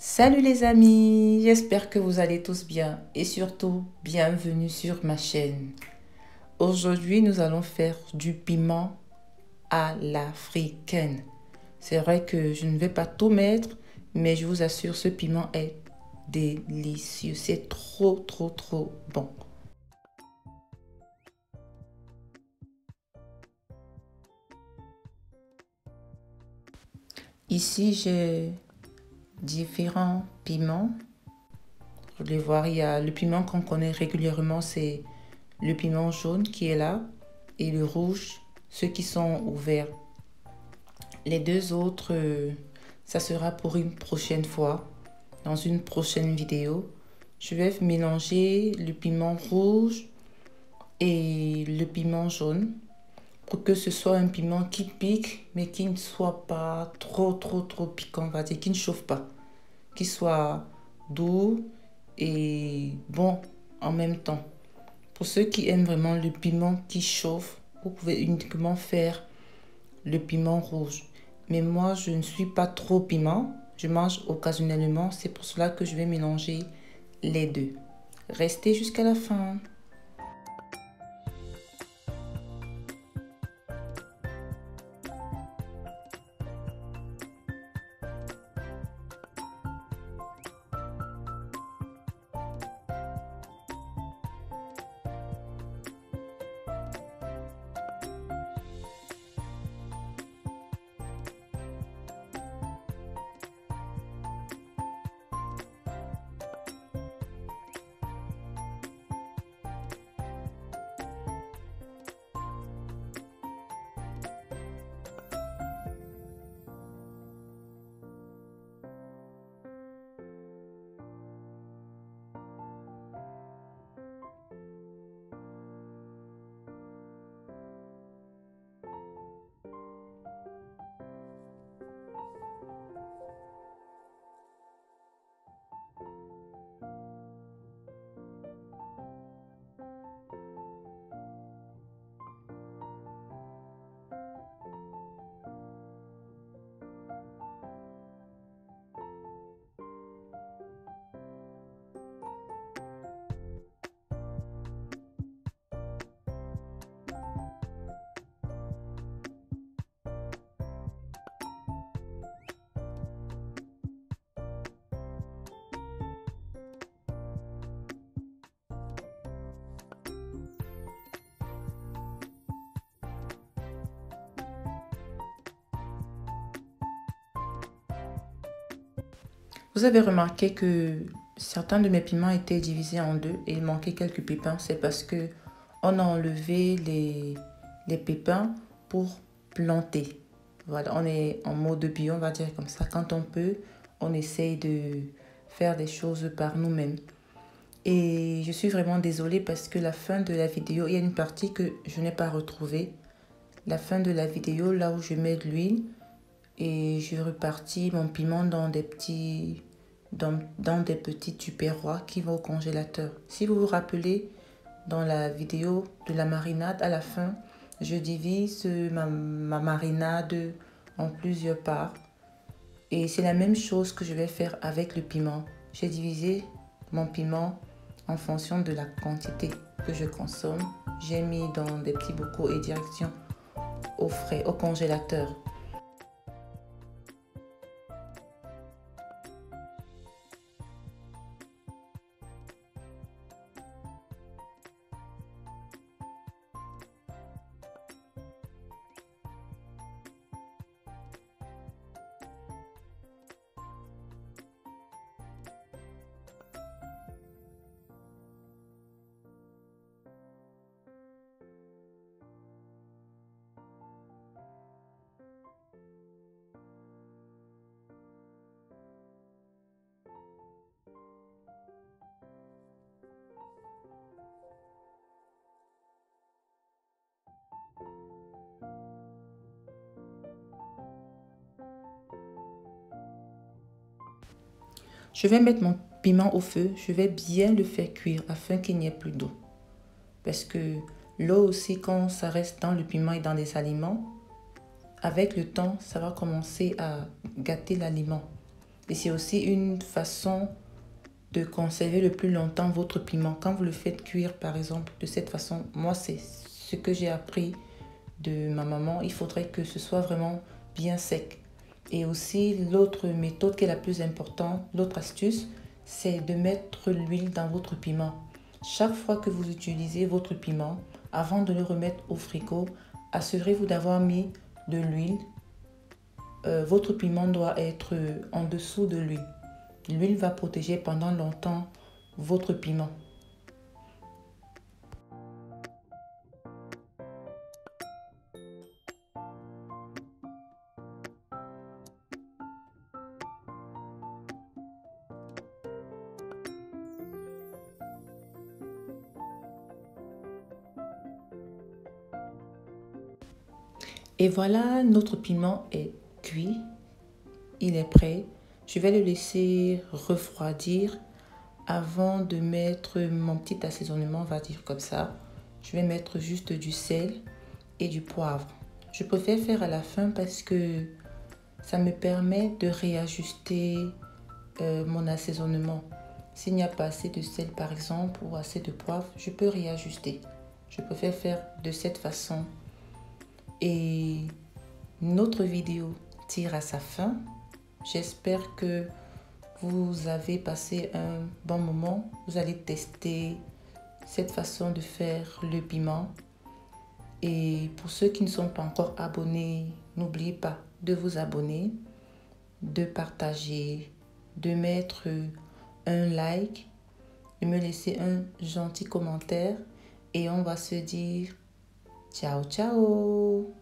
Salut les amis, j'espère que vous allez tous bien et surtout bienvenue sur ma chaîne. Aujourd'hui, nous allons faire du piment à l'africaine. C'est vrai que je ne vais pas tout mettre, mais je vous assure, ce piment est délicieux. C'est trop bon. Ici, j'ai différents piments. Vous pouvez voir, il y a le piment qu'on connaît régulièrement, c'est le piment jaune qui est là et le rouge, ceux qui sont ouverts. Les deux autres, ça sera pour une prochaine fois, dans une prochaine vidéo. Je vais mélanger le piment rouge et le piment jaune pour que ce soit un piment qui pique, mais qui ne soit pas trop piquant, on va dire, qui ne chauffe pas, qui soit doux et bon en même temps. Pour ceux qui aiment vraiment le piment qui chauffe, vous pouvez uniquement faire le piment rouge. Mais moi, je ne suis pas trop piment. Je mange occasionnellement. C'est pour cela que je vais mélanger les deux. Restez jusqu'à la fin. Vous avez remarqué que certains de mes piments étaient divisés en deux et il manquait quelques pépins. C'est parce que on a enlevé les pépins pour planter. Voilà, on est en mode bio, on va dire comme ça. Quand on peut, on essaye de faire des choses par nous-mêmes. Et je suis vraiment désolée parce que la fin de la vidéo, il y a une partie que je n'ai pas retrouvée. La fin de la vidéo, là où je mets de l'huile et je repartis mon piment dans des petits tupperwares qui vont au congélateur. Si vous vous rappelez, dans la vidéo de la marinade, à la fin, je divise ma marinade en plusieurs parts. Et c'est la même chose que je vais faire avec le piment. J'ai divisé mon piment en fonction de la quantité que je consomme. J'ai mis dans des petits bocaux et direction au frais, au congélateur. Je vais mettre mon piment au feu. Je vais bien le faire cuire afin qu'il n'y ait plus d'eau. Parce que l'eau aussi, quand ça reste dans le piment et dans les aliments, avec le temps, ça va commencer à gâter l'aliment. Et c'est aussi une façon de conserver le plus longtemps votre piment. Quand vous le faites cuire, par exemple, de cette façon, moi, c'est ce que j'ai appris de ma maman. Il faudrait que ce soit vraiment bien sec. Et aussi, l'autre méthode qui est la plus importante, l'autre astuce, c'est de mettre l'huile dans votre piment. Chaque fois que vous utilisez votre piment, avant de le remettre au frigo, assurez-vous d'avoir mis de l'huile. Votre piment doit être en dessous de l'huile. L'huile va protéger pendant longtemps votre piment. Et voilà, notre piment est cuit. Il est prêt. Je vais le laisser refroidir avant de mettre mon petit assaisonnement, on va dire comme ça. Je vais mettre juste du sel et du poivre. Je préfère faire à la fin parce que ça me permet de réajuster mon assaisonnement. S'il n'y a pas assez de sel par exemple ou assez de poivre, je peux réajuster. Je préfère faire de cette façon. Et notre vidéo tire à sa fin. J'espère que vous avez passé un bon moment. Vous allez tester cette façon de faire le piment. Et pour ceux qui ne sont pas encore abonnés, n'oubliez pas de vous abonner, de partager, de mettre un like, de me laisser un gentil commentaire. Et on va se dire ciao ciao.